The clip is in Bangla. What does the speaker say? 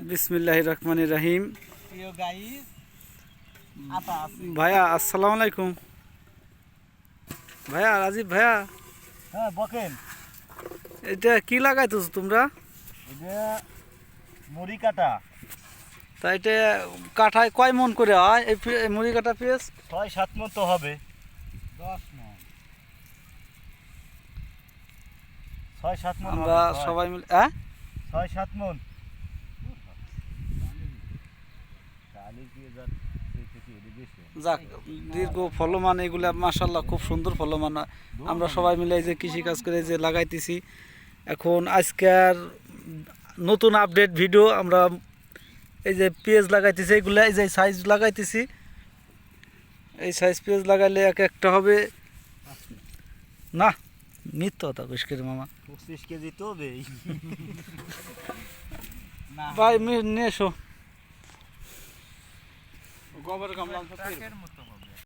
বিসমিল্লাহির রহমানির রহিম। ভাইয়া আসসালামু আলাইকুম। ভাইয়া রাজীব ভাইয়া, হ্যাঁ বকেন। এটা কি লাগাইতেছ তোমরা? এটা মুড়ি কাটা। তা এটা কাঠায় কয় মন করে হয় এই মুড়ি কাটা পেঁয়াজ? 6-7 মন তো হবে। 10 মন, 6-7 মন আমরা হবে। সবাই মিলে 6-7 মন। যাক, দীর্ঘ ফলমান এগুলা মাশাআল্লাহ খুব সুন্দর ফলমান। আমরা সবাই মিলে এই যে কৃষি কাজ করে যে লাগাইতেছি। এখন আজকের নতুন আপডেট ভিডিও, আমরা এই যে পেঁয়াজ লাগাইতেছি, এগুলা এই যে সাইজ লাগাইতেছি। এই সাইজ পেঁয়াজ লাগাইলে এক একটা হবে না মিথ্যা কথা বেশ করে মামা। 25 কেজি তো হবে। ভাই নিয়ে এসো গোবর গামলা।